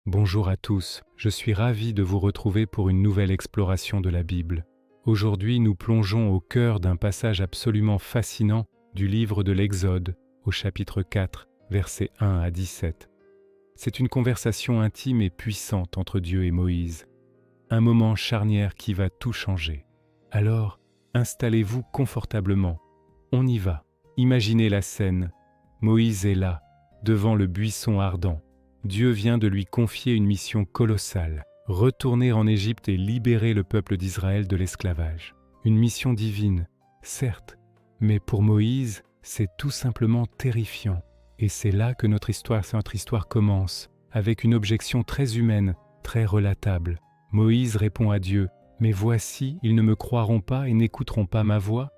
Bonjour à tous, je suis ravi de vous retrouver pour une nouvelle exploration de la Bible. Aujourd'hui, nous plongeons au cœur d'un passage absolument fascinant du livre de l'Exode, au chapitre 4, versets 1 à 17. C'est une conversation intime et puissante entre Dieu et Moïse, un moment charnière qui va tout changer. Alors, installez-vous confortablement, on y va. Imaginez la scène. Moïse est là, devant le buisson ardent. Dieu vient de lui confier une mission colossale, retourner en Égypte et libérer le peuple d'Israël de l'esclavage. Une mission divine, certes, mais pour Moïse, c'est tout simplement terrifiant. Et c'est là que notre histoire commence, avec une objection très humaine, très relatable. Moïse répond à Dieu, « Mais voici, ils ne me croiront pas et n'écouteront pas ma voix,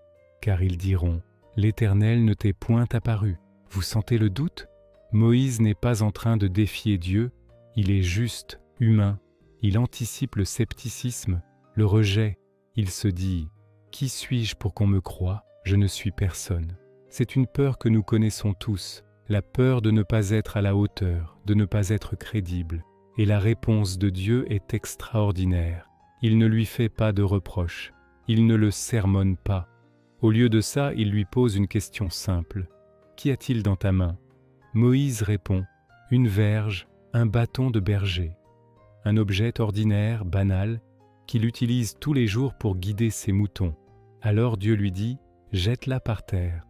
car ils diront, « L'Éternel ne t'est point apparu. » Vous sentez le doute ? Moïse n'est pas en train de défier Dieu, il est juste, humain. Il anticipe le scepticisme, le rejet. Il se dit « Qui suis-je pour qu'on me croie ? Je ne suis personne. » C'est une peur que nous connaissons tous, la peur de ne pas être à la hauteur, de ne pas être crédible. Et la réponse de Dieu est extraordinaire. Il ne lui fait pas de reproches, il ne le sermonne pas. Au lieu de ça, il lui pose une question simple. « Qu'y a-t-il dans ta main ?» Moïse répond, « Une verge, un bâton de berger. » Un objet ordinaire, banal, qu'il utilise tous les jours pour guider ses moutons. Alors Dieu lui dit, « Jette-la par terre. »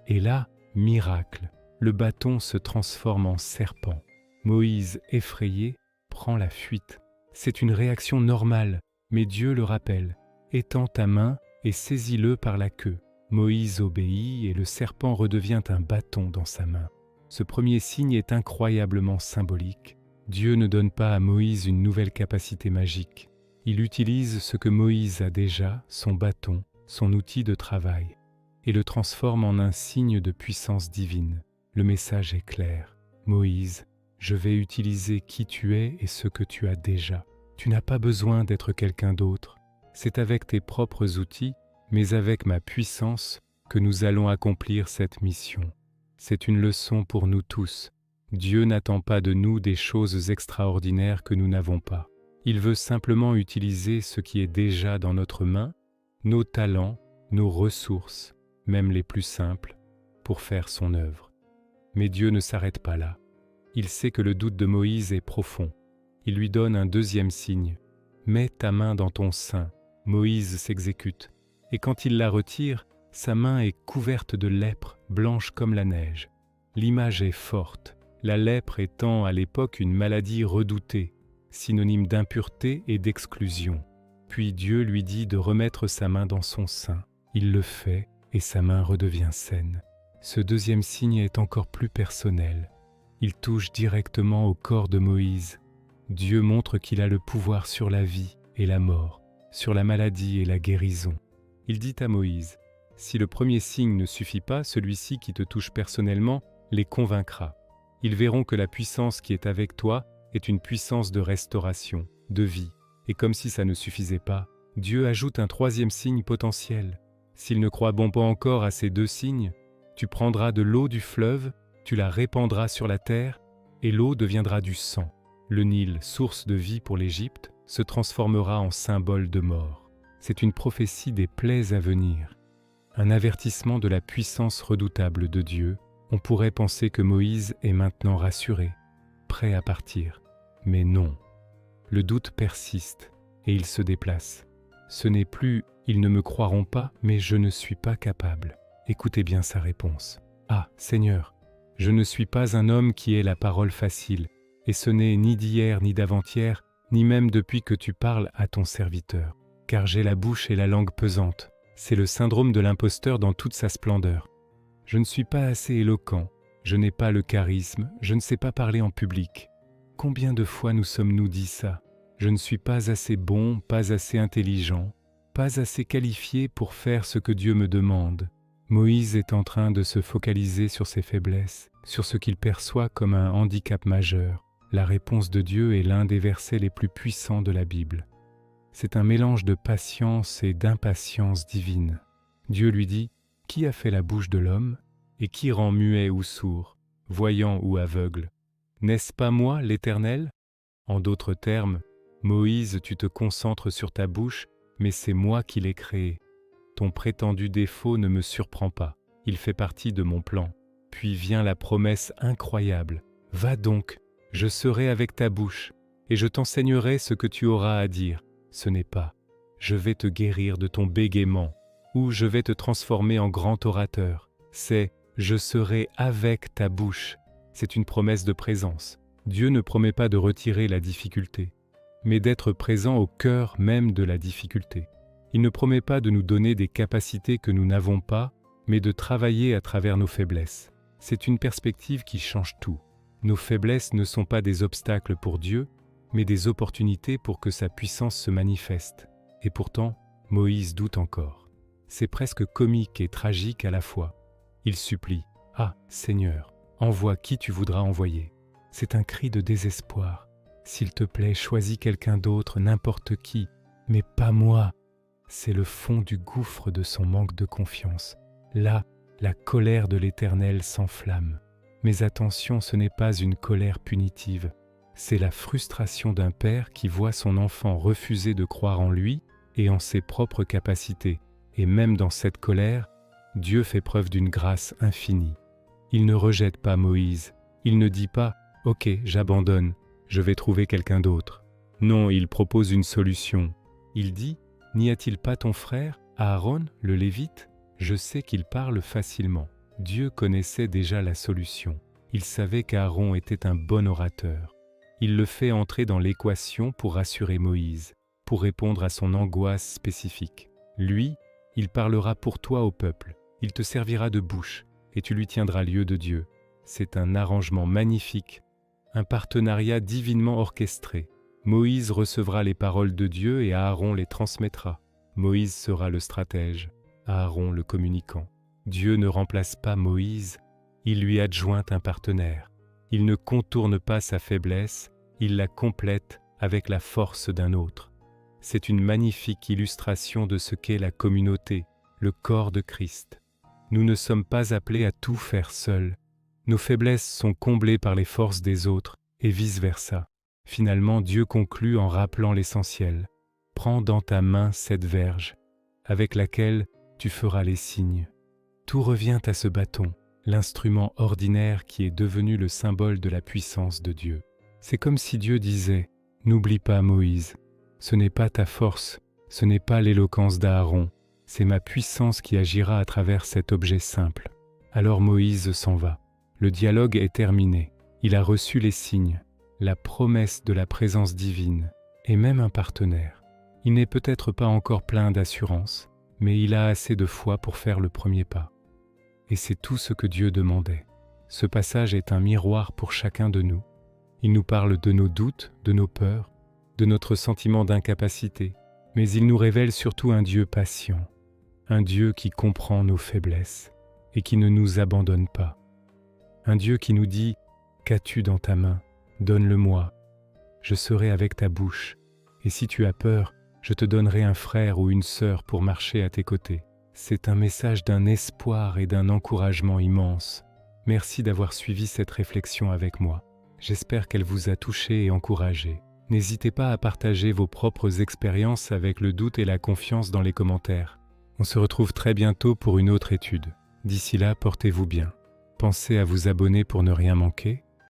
Et là, miracle, le bâton se transforme en serpent. Moïse, effrayé, prend la fuite. C'est une réaction normale, mais Dieu le rappelle, « Étends ta main et saisis-le par la queue. » Moïse obéit et le serpent redevient un bâton dans sa main. Ce premier signe est incroyablement symbolique. Dieu ne donne pas à Moïse une nouvelle capacité magique. Il utilise ce que Moïse a déjà, son bâton, son outil de travail, et le transforme en un signe de puissance divine. Le message est clair. Moïse, je vais utiliser qui tu es et ce que tu as déjà. Tu n'as pas besoin d'être quelqu'un d'autre. C'est avec tes propres outils, mais avec ma puissance, que nous allons accomplir cette mission. C'est une leçon pour nous tous. Dieu n'attend pas de nous des choses extraordinaires que nous n'avons pas. Il veut simplement utiliser ce qui est déjà dans notre main, nos talents, nos ressources, même les plus simples, pour faire son œuvre. Mais Dieu ne s'arrête pas là. Il sait que le doute de Moïse est profond. Il lui donne un deuxième signe. « Mets ta main dans ton sein. » Moïse s'exécute. Et quand il la retire, sa main est couverte de lèpre, blanche comme la neige. L'image est forte, la lèpre étant à l'époque une maladie redoutée, synonyme d'impureté et d'exclusion. Puis Dieu lui dit de remettre sa main dans son sein. Il le fait et sa main redevient saine. Ce deuxième signe est encore plus personnel. Il touche directement au corps de Moïse. Dieu montre qu'il a le pouvoir sur la vie et la mort, sur la maladie et la guérison. Il dit à Moïse, « Si le premier signe ne suffit pas, celui-ci qui te touche personnellement les convaincra. Ils verront que la puissance qui est avec toi est une puissance de restauration, de vie. Et comme si ça ne suffisait pas, Dieu ajoute un troisième signe potentiel. S'ils ne croient bon pas encore à ces deux signes, tu prendras de l'eau du fleuve, tu la répandras sur la terre, et l'eau deviendra du sang. Le Nil, source de vie pour l'Égypte, se transformera en symbole de mort. C'est une prophétie des plaies à venir. Un avertissement de la puissance redoutable de Dieu. On pourrait penser que Moïse est maintenant rassuré, prêt à partir. Mais non. Le doute persiste et il se déplace. Ce n'est plus « ils ne me croiront pas, mais je ne suis pas capable ». Écoutez bien sa réponse. « Ah, Seigneur, je ne suis pas un homme qui ait la parole facile, et ce n'est ni d'hier ni d'avant-hier, ni même depuis que tu parles à ton serviteur, car j'ai la bouche et la langue pesantes. C'est le syndrome de l'imposteur dans toute sa splendeur. Je ne suis pas assez éloquent, je n'ai pas le charisme, je ne sais pas parler en public. Combien de fois nous sommes-nous dit ça ? Je ne suis pas assez bon, pas assez intelligent, pas assez qualifié pour faire ce que Dieu me demande. » Moïse est en train de se focaliser sur ses faiblesses, sur ce qu'il perçoit comme un handicap majeur. La réponse de Dieu est l'un des versets les plus puissants de la Bible. C'est un mélange de patience et d'impatience divine. Dieu lui dit, « Qui a fait la bouche de l'homme et qui rend muet ou sourd, voyant ou aveugle ? N'est-ce pas moi, l'Éternel ? En d'autres termes, Moïse, tu te concentres sur ta bouche, mais c'est moi qui l'ai créé. Ton prétendu défaut ne me surprend pas, il fait partie de mon plan. Puis vient la promesse incroyable. Va donc, je serai avec ta bouche, et je t'enseignerai ce que tu auras à dire. Ce n'est pas « je vais te guérir de ton bégaiement » ou « je vais te transformer en grand orateur ». C'est « je serai avec ta bouche ». C'est une promesse de présence. Dieu ne promet pas de retirer la difficulté, mais d'être présent au cœur même de la difficulté. Il ne promet pas de nous donner des capacités que nous n'avons pas, mais de travailler à travers nos faiblesses. C'est une perspective qui change tout. Nos faiblesses ne sont pas des obstacles pour Dieu, mais des opportunités pour que sa puissance se manifeste. Et pourtant, Moïse doute encore. C'est presque comique et tragique à la fois. Il supplie « Ah, Seigneur, envoie qui tu voudras envoyer. » C'est un cri de désespoir. « S'il te plaît, choisis quelqu'un d'autre, n'importe qui, mais pas moi. » C'est le fond du gouffre de son manque de confiance. Là, la colère de l'Éternel s'enflamme. Mais attention, ce n'est pas une colère punitive. C'est la frustration d'un père qui voit son enfant refuser de croire en lui et en ses propres capacités. Et même dans cette colère, Dieu fait preuve d'une grâce infinie. Il ne rejette pas Moïse. Il ne dit pas « Ok, j'abandonne, je vais trouver quelqu'un d'autre ». Non, il propose une solution. Il dit « N'y a-t-il pas ton frère, Aaron, le Lévite ? Je sais qu'il parle facilement. » Dieu connaissait déjà la solution. Il savait qu'Aaron était un bon orateur. Il le fait entrer dans l'équation pour rassurer Moïse, pour répondre à son angoisse spécifique. Lui, il parlera pour toi au peuple. Il te servira de bouche et tu lui tiendras lieu de Dieu. C'est un arrangement magnifique, un partenariat divinement orchestré. Moïse recevra les paroles de Dieu et Aaron les transmettra. Moïse sera le stratège, Aaron le communicant. Dieu ne remplace pas Moïse, il lui adjoint un partenaire. Il ne contourne pas sa faiblesse, il la complète avec la force d'un autre. C'est une magnifique illustration de ce qu'est la communauté, le corps de Christ. Nous ne sommes pas appelés à tout faire seuls. Nos faiblesses sont comblées par les forces des autres et vice-versa. Finalement, Dieu conclut en rappelant l'essentiel. Prends dans ta main cette verge, avec laquelle tu feras les signes. Tout revient à ce bâton, l'instrument ordinaire qui est devenu le symbole de la puissance de Dieu. C'est comme si Dieu disait « N'oublie pas Moïse, ce n'est pas ta force, ce n'est pas l'éloquence d'Aaron, c'est ma puissance qui agira à travers cet objet simple. » Alors Moïse s'en va. Le dialogue est terminé. Il a reçu les signes, la promesse de la présence divine et même un partenaire. Il n'est peut-être pas encore plein d'assurance, mais il a assez de foi pour faire le premier pas. Et c'est tout ce que Dieu demandait. Ce passage est un miroir pour chacun de nous. Il nous parle de nos doutes, de nos peurs, de notre sentiment d'incapacité, mais il nous révèle surtout un Dieu patient, un Dieu qui comprend nos faiblesses et qui ne nous abandonne pas. Un Dieu qui nous dit « Qu'as-tu dans ta main ? Donne-le-moi. Je serai avec ta bouche, et si tu as peur, je te donnerai un frère ou une sœur pour marcher à tes côtés. » C'est un message d'un espoir et d'un encouragement immense. Merci d'avoir suivi cette réflexion avec moi. J'espère qu'elle vous a touché et encouragé. N'hésitez pas à partager vos propres expériences avec le doute et la confiance dans les commentaires. On se retrouve très bientôt pour une autre étude. D'ici là, portez-vous bien. Pensez à vous abonner pour ne rien manquer